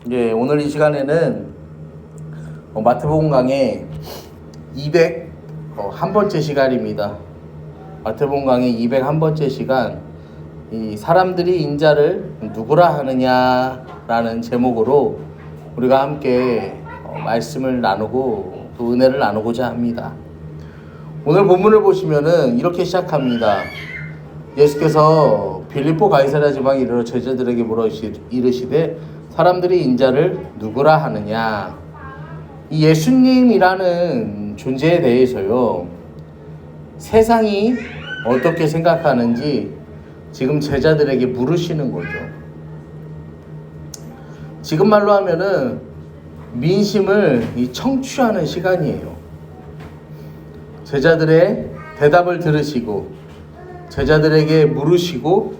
오늘 이 시간에는 마태복음 강의 201번째 시간입니다. 마태복음 강의 201번째 시간, 이 사람들이 인자를 누구라 하느냐라는 제목으로 우리가 함께 말씀을 나누고 또 은혜를 나누고자 합니다. 오늘 본문을 보시면은 이렇게 시작합니다. 예수께서 빌립보 가이사랴 지방에 이르러 제자들에게 물어 이르시되 사람들이 인자를 누구라 하느냐. 이 예수님이라는 존재에 대해서요, 세상이 어떻게 생각하는지 지금 제자들에게 물으시는 거죠. 지금 말로 하면은 민심을 청취하는 시간이에요. 제자들의 대답을 들으시고 제자들에게 물으시고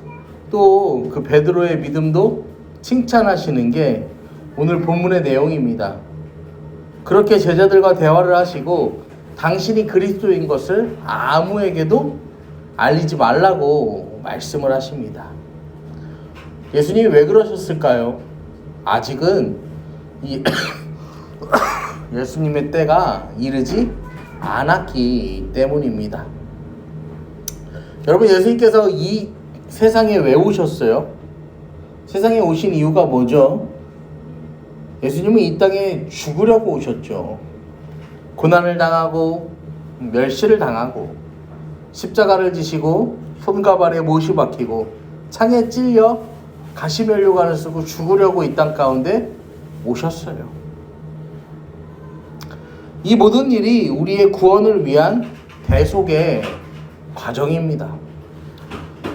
또 그 베드로의 믿음도 칭찬하시는 게 오늘 본문의 내용입니다. 그렇게 제자들과 대화를 하시고 당신이 그리스도인 것을 아무에게도 알리지 말라고 말씀을 하십니다. 예수님이 왜 그러셨을까요? 아직은 이 예수님의 때가 이르지 않았기 때문입니다. 여러분, 예수님께서 이 세상에 왜 오셨어요? 세상에 오신 이유가 뭐죠? 예수님은 이 땅에 죽으려고 오셨죠. 고난을 당하고 멸시를 당하고 십자가를 지시고 손과 발에 못이 박히고 창에 찔려 가시면류관을 쓰고 죽으려고 이 땅 가운데 오셨어요. 이 모든 일이 우리의 구원을 위한 대속의 과정입니다.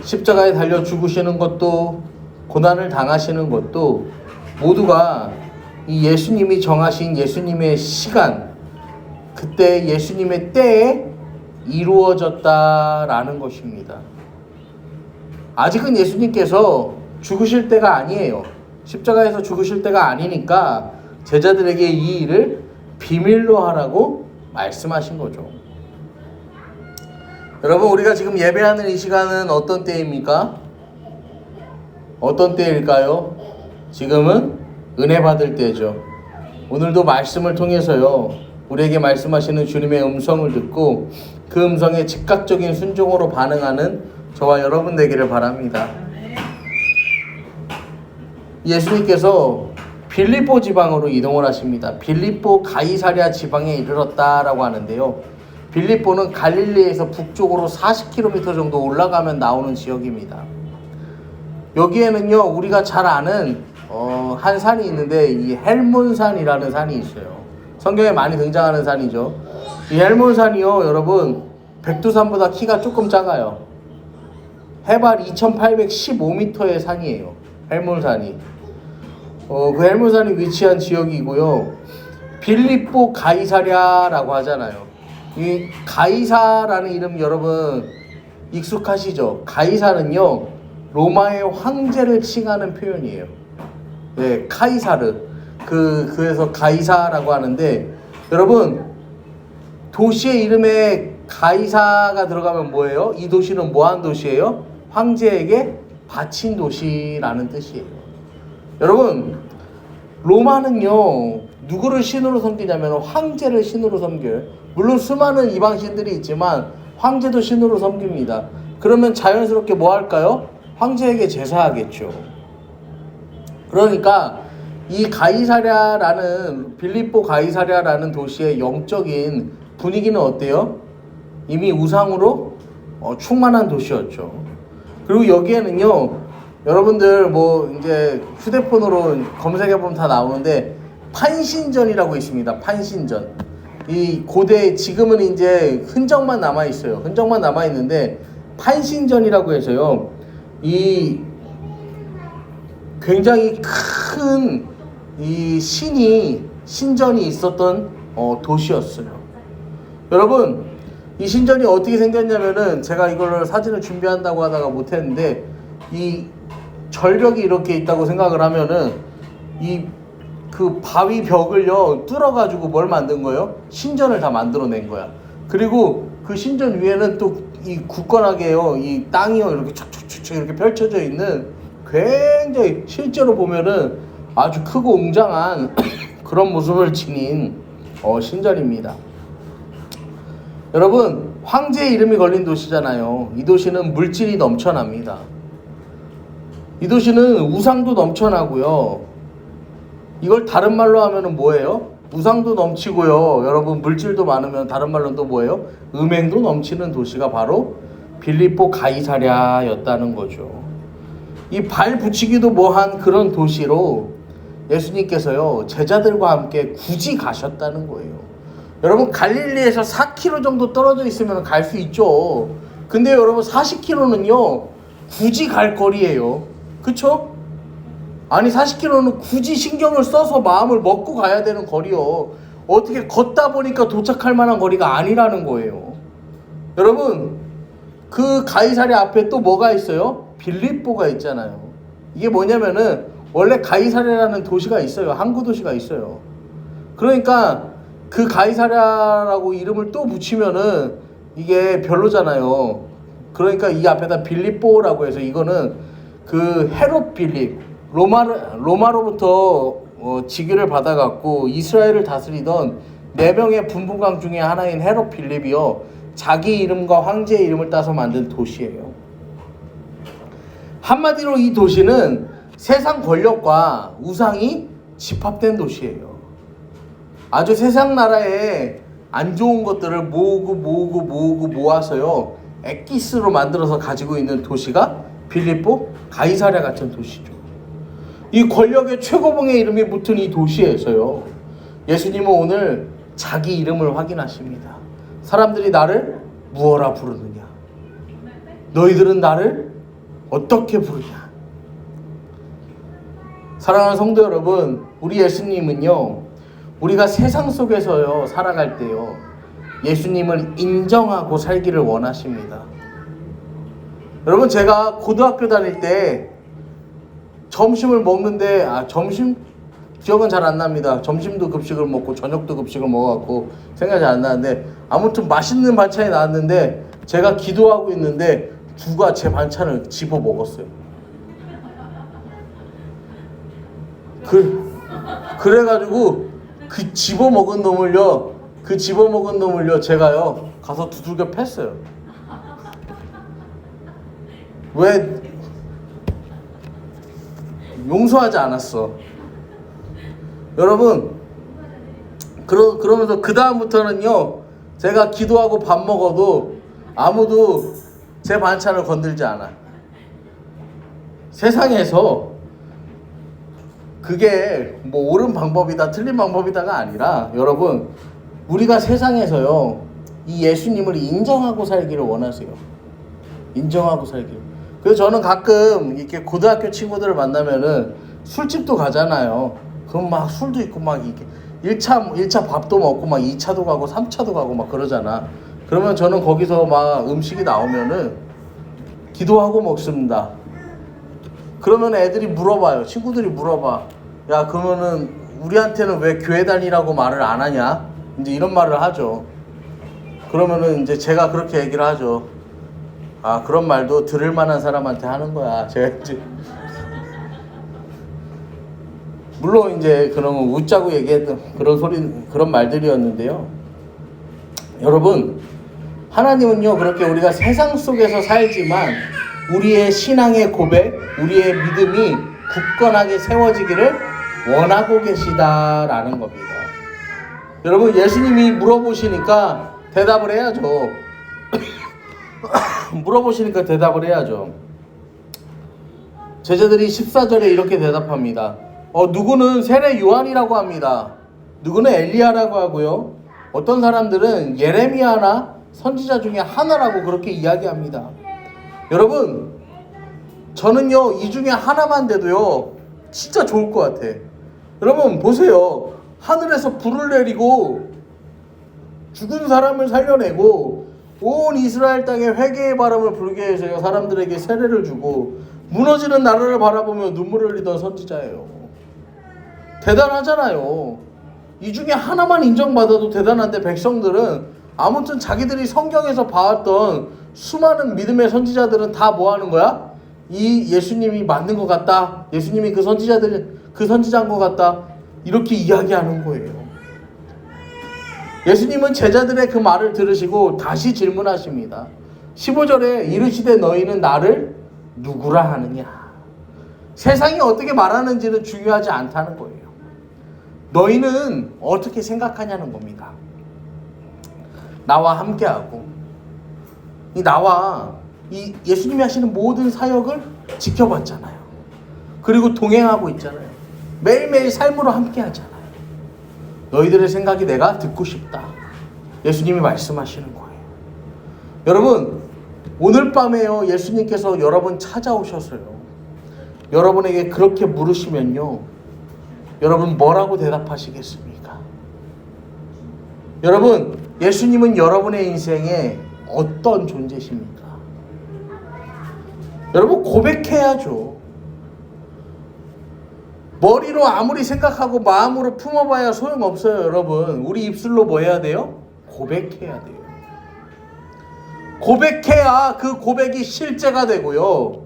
십자가에 달려 죽으시는 것도 고난을 당하시는 것도 모두가 이 예수님이 정하신 예수님의 시간, 그때 예수님의 때에 이루어졌다라는 것입니다. 아직은 예수님께서 죽으실 때가 아니에요. 십자가에서 죽으실 때가 아니니까 제자들에게 이 일을 비밀로 하라고 말씀하신 거죠. 여러분, 우리가 지금 예배하는 이 시간은 어떤 때입니까? 어떤 때일까요? 지금은 은혜 받을 때죠. 오늘도 말씀을 통해서요, 우리에게 말씀하시는 주님의 음성을 듣고 그 음성에 즉각적인 순종으로 반응하는 저와 여러분 되기를 바랍니다. 예수님께서 빌립보 지방으로 이동을 하십니다. 빌립보 가이사랴 지방에 이르렀다라고 하는데요, 빌립보는 갈릴리에서 북쪽으로 40km 정도 올라가면 나오는 지역입니다. 여기에는요, 우리가 잘 아는 한 산이 있는데 이 헬몬산이라는 산이 있어요. 성경에 많이 등장하는 산이죠. 이 헬몬산이요, 여러분, 백두산보다 키가 조금 작아요. 해발 2815m의 산이에요. 헬몬산이. 그 헬몬산이 위치한 지역이고요. 빌립보 가이사랴라고 하잖아요. 이 가이사라는 이름 여러분 익숙하시죠? 가이사는요, 로마의 황제를 칭하는 표현이에요. 네, 카이사르. 그래서 가이사라고 하는데, 여러분, 도시의 이름에 가이사가 들어가면 뭐예요? 이 도시는 뭐한 도시예요? 황제에게 바친 도시라는 뜻이에요. 여러분, 로마는요, 누구를 신으로 섬기냐면 황제를 신으로 섬겨요. 물론 수많은 이방신들이 있지만 황제도 신으로 섬깁니다. 그러면 자연스럽게 뭐 할까요? 황제에게 제사하겠죠. 그러니까 이 가이사랴라는, 빌립보 가이사랴라는 도시의 영적인 분위기는 어때요? 이미 우상으로 충만한 도시였죠. 그리고 여기에는요, 여러분들 뭐 이제 휴대폰으로 검색해보면 다 나오는데 판신전이라고 있습니다. 판신전. 이 고대, 지금은 이제 흔적만 남아있어요. 흔적만 남아있는데 판신전이라고 해서요, 이 굉장히 큰 이 신전이 있었던 도시였어요. 여러분, 이 신전이 어떻게 생겼냐면은, 제가 이걸 사진을 준비한다고 하다가 못했는데, 이 절벽이 이렇게 있다고 생각을 하면은 이 그 바위 벽을요 뚫어가지고 뭘 만든 거예요? 신전을 다 만들어낸 거야. 그리고 그 신전 위에는 또 이 굳건하게요, 이 땅이요 이렇게 촥촥촥 이렇게 펼쳐져 있는, 굉장히 실제로 보면은 아주 크고 웅장한 그런 모습을 지닌 신전입니다. 여러분, 황제의 이름이 걸린 도시잖아요. 이 도시는 물질이 넘쳐납니다. 이 도시는 우상도 넘쳐나고요. 이걸 다른 말로 하면은 뭐예요? 우상도 넘치고요. 여러분, 물질도 많으면 다른 말로는 또 뭐예요? 음행도 넘치는 도시가 바로 빌립보 가이사랴였다는 거죠. 이 발 붙이기도 뭐한 그런 도시로 예수님께서요, 제자들과 함께 굳이 가셨다는 거예요. 여러분, 갈릴리에서 4km 정도 떨어져 있으면 갈 수 있죠. 근데 여러분, 40km는요 굳이 갈 거리예요. 그쵸? 아니, 40km는 굳이 신경을 써서 마음을 먹고 가야 되는 거리요. 어떻게 걷다 보니까 도착할 만한 거리가 아니라는 거예요. 여러분, 그 가이사랴 앞에 또 뭐가 있어요? 빌립보가 있잖아요. 이게 뭐냐면은 원래 가이사랴라는 도시가 있어요. 항구 도시가 있어요. 그러니까 그 가이사랴라고 이름을 또 붙이면은 이게 별로잖아요. 그러니까 이 앞에다 빌립보라고 해서 이거는 그 헤롯 빌립, 로마로부터 직위를 받아갖고 이스라엘을 다스리던 4명의 분봉강 중에 하나인 헤롯 빌립이요, 자기 이름과 황제의 이름을 따서 만든 도시예요. 한마디로 이 도시는 세상 권력과 우상이 집합된 도시예요. 아주 세상 나라에 안 좋은 것들을 모으고 모아서요, 엑기스로 만들어서 가지고 있는 도시가 빌립보 가이사랴 같은 도시죠. 이 권력의 최고봉의 이름이 붙은 이 도시에서요, 예수님은 오늘 자기 이름을 확인하십니다. 사람들이 나를 무엇라 부르느냐? 너희들은 나를 어떻게 부르냐? 사랑하는 성도 여러분, 우리 예수님은요, 우리가 세상 속에서요 살아갈 때요, 예수님을 인정하고 살기를 원하십니다. 여러분, 제가 고등학교 다닐 때 점심을 먹는데, 점심 기억은 잘 안 납니다. 점심도 급식을 먹고 저녁도 급식을 먹어갖고 생각이 안 나는데, 아무튼 맛있는 반찬이 나왔는데 제가 기도하고 있는데 누가 제 반찬을 집어 먹었어요. 그래가지고 그 집어 먹은 놈을요 제가요 가서 두들겨 팼어요. 왜? 용서하지 않았어. 여러분, 그러면서 그 다음부터는요, 제가 기도하고 밥 먹어도 아무도 제 반찬을 건들지 않아. 세상에서 그게 뭐 옳은 방법이다 틀린 방법이다가 아니라, 여러분, 우리가 세상에서요 이 예수님을 인정하고 살기를 원하세요. 인정하고 살기를. 그래서 저는 가끔 이렇게 고등학교 친구들을 만나면은 술집도 가잖아요. 그럼 막 술도 있고 막 이렇게 1차 밥도 먹고 막 2차도 가고 3차도 가고 막 그러잖아. 그러면 저는 거기서 막 음식이 나오면은 기도하고 먹습니다. 그러면 애들이 물어봐요. 친구들이 물어봐. 야, 그러면은 우리한테는 왜 교회 다니라고 말을 안 하냐? 이제 이런 말을 하죠. 그러면은 이제 제가 그렇게 얘기를 하죠. 그런 말도 들을 만한 사람한테 하는 거야. 제가 이제 물론 이제 그런 웃자고 얘기했던 그런 말들이었는데요. 여러분, 하나님은요 그렇게 우리가 세상 속에서 살지만 우리의 신앙의 고백, 우리의 믿음이 굳건하게 세워지기를 원하고 계시다라는 겁니다. 여러분, 예수님이 물어보시니까 대답을 해야죠. 물어보시니까 대답을 해야죠. 제자들이 14절에 이렇게 대답합니다. 누구는 세례 요한이라고 합니다. 누구는 엘리야라고 하고요. 어떤 사람들은 예레미야나 선지자 중에 하나라고 그렇게 이야기합니다. 여러분, 저는요 이 중에 하나만 돼도요 진짜 좋을 것 같아. 여러분 보세요. 하늘에서 불을 내리고 죽은 사람을 살려내고 온 이스라엘 땅에 회개의 바람을 불게 해서 사람들에게 세례를 주고 무너지는 나라를 바라보며 눈물을 흘리던 선지자예요. 대단하잖아요. 이 중에 하나만 인정받아도 대단한데, 백성들은 아무튼 자기들이 성경에서 봐왔던 수많은 믿음의 선지자들은 다 뭐 하는 거야? 이 예수님이 맞는 것 같다. 예수님이 그 선지자인 것 같다. 이렇게 이야기하는 거예요. 예수님은 제자들의 그 말을 들으시고 다시 질문하십니다. 15절에 이르시되 너희는 나를 누구라 하느냐. 세상이 어떻게 말하는지는 중요하지 않다는 거예요. 너희는 어떻게 생각하냐는 겁니다. 나와 함께하고 나와 이 예수님이 하시는 모든 사역을 지켜봤잖아요. 그리고 동행하고 있잖아요. 매일매일 삶으로 함께하잖아요. 너희들의 생각이 내가 듣고 싶다. 예수님이 말씀하시는 거예요. 여러분, 오늘 밤에요, 예수님께서 여러분 찾아오셔서요, 여러분에게 그렇게 물으시면요, 여러분 뭐라고 대답하시겠습니까? 여러분, 예수님은 여러분의 인생에 어떤 존재십니까? 여러분, 고백해야죠. 머리로 아무리 생각하고 마음으로 품어봐야 소용없어요. 여러분, 우리 입술로 뭐 해야 돼요? 고백해야 돼요. 고백해야 그 고백이 실제가 되고요,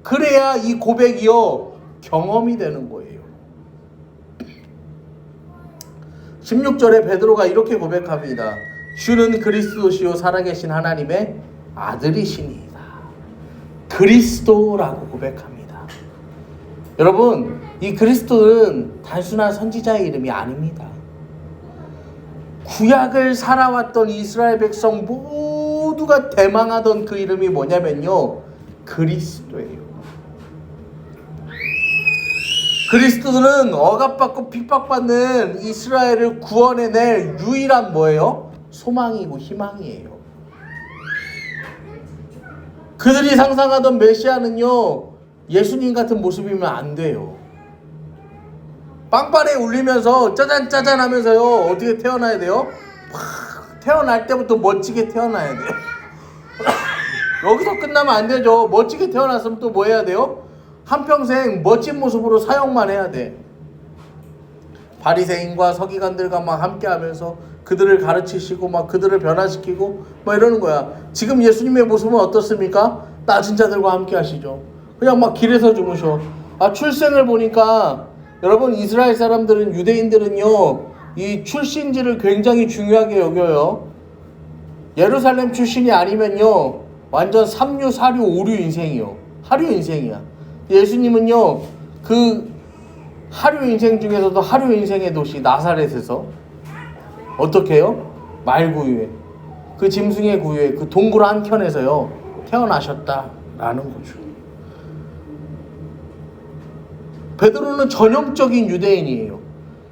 그래야 이 고백이요 경험이 되는 거예요. 16절에 베드로가 이렇게 고백합니다. 주는 그리스도시요 살아계신 하나님의 아들이시니이다. 그리스도라고 고백합니다. 여러분, 이 그리스도는 단순한 선지자의 이름이 아닙니다. 구약을 살아왔던 이스라엘 백성 모두가 대망하던 그 이름이 뭐냐면요, 그리스도예요. 그리스도는 억압받고 핍박받는 이스라엘을 구원해낼 유일한 뭐예요? 소망이고 희망이에요. 그들이 상상하던 메시아는요, 예수님 같은 모습이면 안 돼요. 빵빠레 울리면서 짜잔 짜잔 하면서요, 어떻게 태어나야 돼요? 태어날 때부터 멋지게 태어나야 돼요. 여기서 끝나면 안 되죠. 멋지게 태어났으면 또 뭐 해야 돼요? 한평생 멋진 모습으로 사역만 해야 돼. 바리새인과 서기관들과 막 함께하면서 그들을 가르치시고 막 그들을 변화시키고 막 이러는 거야. 지금 예수님의 모습은 어떻습니까? 낮은 자들과 함께 하시죠. 그냥 막 길에서 주무셔. 출생을 보니까 여러분, 이스라엘 사람들은, 유대인들은요, 이 출신지를 굉장히 중요하게 여겨요. 예루살렘 출신이 아니면요, 완전 3류, 4류, 5류 인생이요. 하류 인생이야. 예수님은요, 그 하류 인생 중에서도 하류 인생의 도시 나사렛에서 어떻게 해요? 말구유에, 그 짐승의 구유에, 그 동굴 한켠에서요 태어나셨다라는 거죠. 베드로는 전형적인 유대인이에요.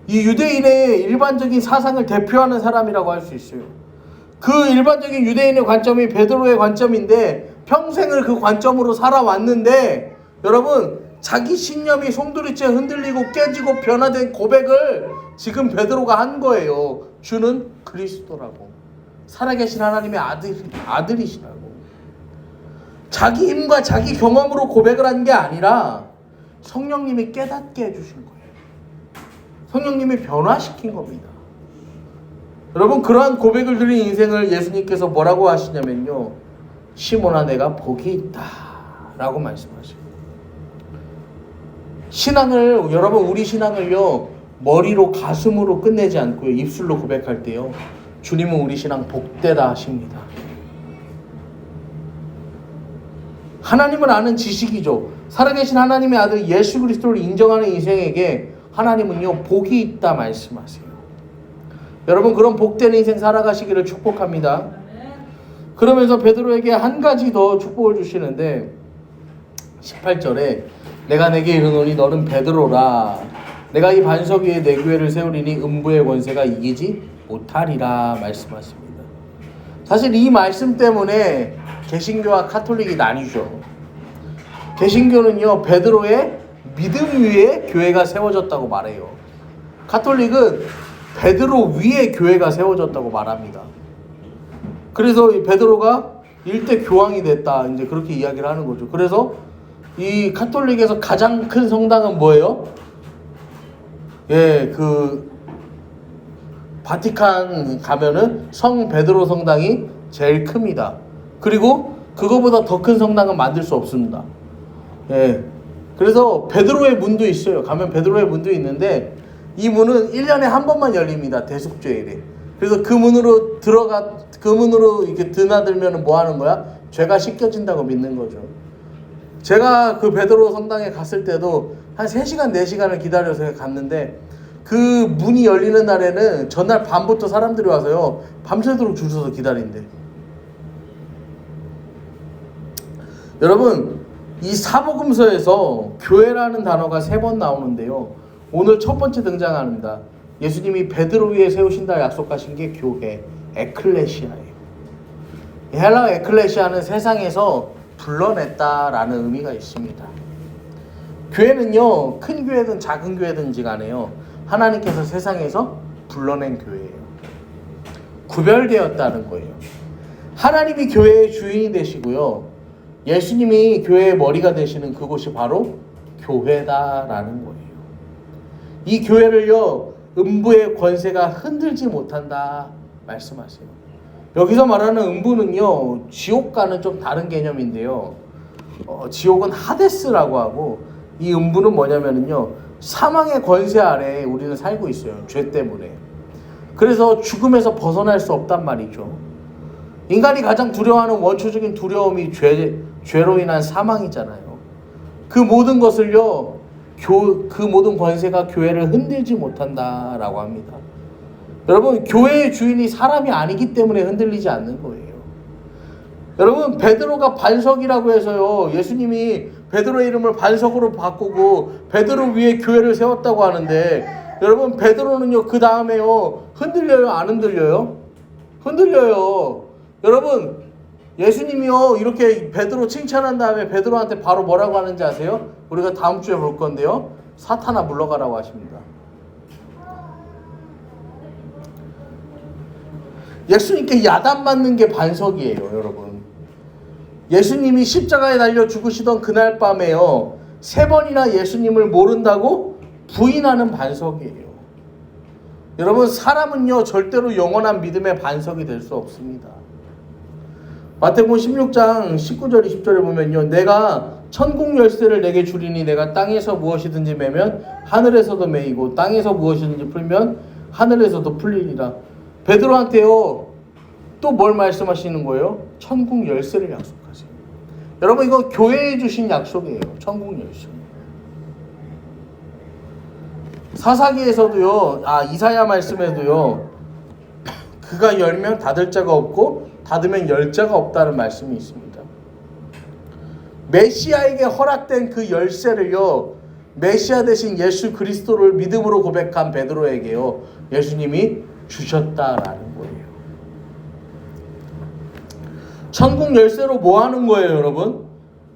이 유대인의 일반적인 사상을 대표하는 사람이라고 할 수 있어요. 그 일반적인 유대인의 관점이 베드로의 관점인데, 평생을 그 관점으로 살아왔는데, 여러분, 자기 신념이 송두리째 흔들리고 깨지고 변화된 고백을 지금 베드로가 한 거예요. 주는 그리스도라고, 살아계신 하나님의 아들이시라고. 자기 힘과 자기 경험으로 고백을 한 게 아니라 성령님이 깨닫게 해주신 거예요. 성령님이 변화시킨 겁니다. 여러분, 그러한 고백을 드린 인생을 예수님께서 뭐라고 하시냐면요, 시몬아 내가 복이 있다 라고 말씀하세요. 신앙을, 여러분, 우리 신앙을요 머리로 가슴으로 끝내지 않고요, 입술로 고백할 때요, 주님은 우리 신앙 복되다 하십니다. 하나님을 아는 지식이죠. 살아계신 하나님의 아들 예수 그리스도를 인정하는 인생에게 하나님은요 복이 있다 말씀하세요. 여러분, 그런 복된 인생 살아가시기를 축복합니다. 그러면서 베드로에게 한 가지 더 축복을 주시는데, 18절에 내가 내게 이르노니 너는 베드로라. 내가 이 반석 위에 내 교회를 세우리니 음부의 권세가 이기지 못하리라 말씀하십니다. 사실 이 말씀 때문에 개신교와 카톨릭이 나뉘죠. 개신교는요 베드로의 믿음 위에 교회가 세워졌다고 말해요. 카톨릭은 베드로 위에 교회가 세워졌다고 말합니다. 그래서 이 베드로가 일대 교황이 됐다, 이제 그렇게 이야기를 하는 거죠. 그래서 이 카톨릭에서 가장 큰 성당은 뭐예요? 그 바티칸 가면은 성 베드로 성당이 제일 큽니다. 그리고 그거보다 더 큰 성당은 만들 수 없습니다. 예. 그래서 베드로의 문도 있어요. 가면 베드로의 문도 있는데 이 문은 1년에 한 번만 열립니다. 대속죄일에. 그래서 그 문으로 이렇게 드나들면 뭐 하는 거야? 죄가 씻겨진다고 믿는 거죠. 제가 그 베드로 성당에 갔을 때도 한 3시간, 4시간을 기다려서 갔는데 그 문이 열리는 날에는 전날 밤부터 사람들이 와서요. 밤새도록 줄 서서 기다린대. 여러분, 이 사복음서에서 교회라는 단어가 3번 나오는데요. 오늘 첫 번째 등장합니다. 예수님이 베드로 위에 세우신다 약속하신 게 교회, 에클레시아예요. 헬라 에클레시아는 세상에서 불러냈다라는 의미가 있습니다. 교회는요, 큰 교회든 작은 교회든지 간에요, 하나님께서 세상에서 불러낸 교회예요. 구별되었다는 거예요. 하나님이 교회의 주인이 되시고요, 예수님이 교회의 머리가 되시는 그곳이 바로 교회다라는 거예요. 이 교회를요, 음부의 권세가 흔들지 못한다 말씀하세요. 여기서 말하는 음부는요, 지옥과는 좀 다른 개념인데요. 지옥은 하데스라고 하고, 이 음부는 뭐냐면요, 사망의 권세 아래에 우리는 살고 있어요. 죄 때문에. 그래서 죽음에서 벗어날 수 없단 말이죠. 인간이 가장 두려워하는 원초적인 두려움이 죄로 인한 사망이잖아요. 그 모든 것을요, 그 모든 권세가 교회를 흔들지 못한다라고 합니다. 여러분, 교회의 주인이 사람이 아니기 때문에 흔들리지 않는 거예요. 여러분, 베드로가 반석이라고 해서요, 예수님이 베드로의 이름을 반석으로 바꾸고 베드로 위에 교회를 세웠다고 하는데, 여러분, 베드로는요, 그 다음에요, 흔들려요, 안 흔들려요? 흔들려요. 여러분, 예수님이요, 이렇게 베드로 칭찬한 다음에 베드로한테 바로 뭐라고 하는지 아세요? 우리가 다음 주에 볼 건데요, 사탄아 물러가라고 하십니다. 예수님께 야단맞는 게 반석이에요, 여러분. 예수님이 십자가에 달려 죽으시던 그날 밤에요, 3번이나 예수님을 모른다고 부인하는 반석이에요. 여러분, 사람은요, 절대로 영원한 믿음의 반석이 될 수 없습니다. 마태복음 16장 19절 20절에 보면요, 내가 천국 열쇠를 내게 주리니 내가 땅에서 무엇이든지 매면 하늘에서도 매이고 땅에서 무엇이든지 풀면 하늘에서도 풀리리라. 베드로한테요, 또 뭘 말씀하시는 거예요? 천국 열쇠를 약속하세요. 여러분, 이거 교회에 주신 약속이에요. 천국 열쇠. 사사기에서도요, 이사야 말씀에도요, 그가 열면 닫을 자가 없고 닫으면 열 자가 없다는 말씀이 있습니다. 메시아에게 허락된 그 열쇠를요, 메시아 대신 예수 그리스도를 믿음으로 고백한 베드로에게요, 예수님이 주셨다라는 거예요. 천국 열쇠로 뭐 하는 거예요, 여러분?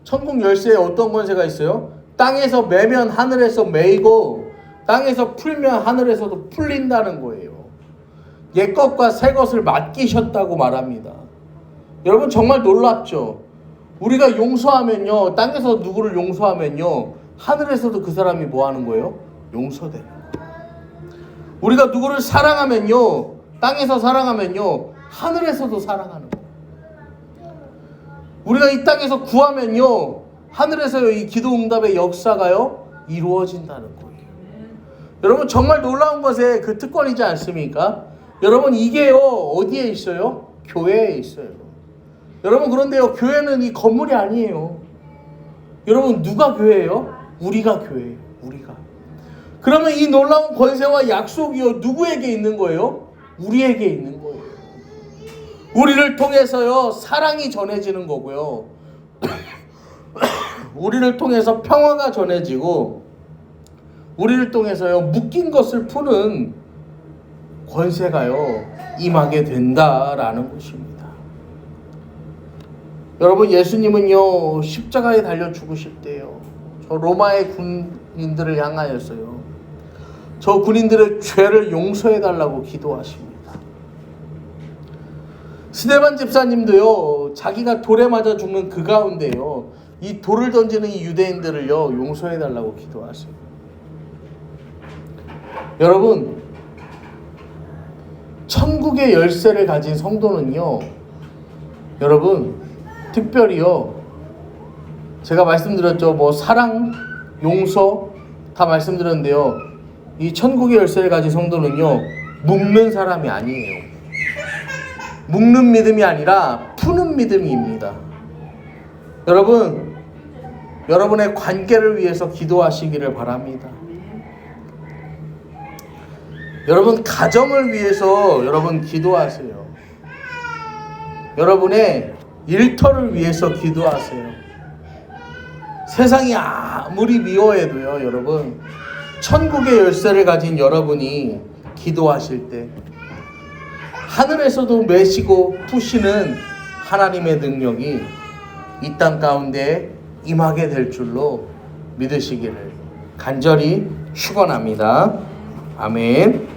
천국 열쇠에 어떤 권세가 있어요? 땅에서 매면 하늘에서 매이고 땅에서 풀면 하늘에서도 풀린다는 거예요. 옛것과 새것을 맡기셨다고 말합니다. 여러분, 정말 놀랍죠? 우리가 용서하면요, 땅에서 누구를 용서하면요, 하늘에서도 그 사람이 뭐 하는 거예요? 용서되는 거예요. 우리가 누구를 사랑하면요, 땅에서 사랑하면요, 하늘에서도 사랑하는 거예요. 우리가 이 땅에서 구하면요, 하늘에서요, 이 기도 응답의 역사가요, 이루어진다는 거예요. 여러분, 정말 놀라운 것에 그 특권이지 않습니까? 여러분, 이게요, 어디에 있어요? 교회에 있어요. 여러분, 그런데요, 교회는 이 건물이 아니에요. 여러분, 누가 교회예요? 우리가 교회예요. 우리가. 그러면 이 놀라운 권세와 약속이요, 누구에게 있는 거예요? 우리에게 있는 거예요. 우리를 통해서요, 사랑이 전해지는 거고요. 우리를 통해서 평화가 전해지고, 우리를 통해서요, 묶인 것을 푸는 권세가요, 임하게 된다라는 것입니다. 여러분, 예수님은요, 십자가에 달려 죽으실 때요, 저 로마의 군인들을 향하여서요, 저 군인들의 죄를 용서해달라고 기도하십니다. 스데반 집사님도요, 자기가 돌에 맞아 죽는 그 가운데요, 이 돌을 던지는 이 유대인들을요, 용서해달라고 기도하세요. 여러분, 천국의 열쇠를 가진 성도는요, 여러분, 특별히요, 제가 말씀드렸죠. 뭐 사랑, 용서 다 말씀드렸는데요. 이 천국의 열쇠를 가진 성도는요, 묶는 사람이 아니에요. 묶는 믿음이 아니라 푸는 믿음입니다. 여러분, 여러분의 관계를 위해서 기도하시기를 바랍니다. 여러분 가정을 위해서 여러분 기도하세요. 여러분의 일터를 위해서 기도하세요. 세상이 아무리 미워해도요, 여러분 천국의 열쇠를 가진 여러분이 기도하실 때 하늘에서도 매시고 푸시는 하나님의 능력이 이 땅 가운데 임하게 될 줄로 믿으시기를 간절히 축원합니다. 아멘.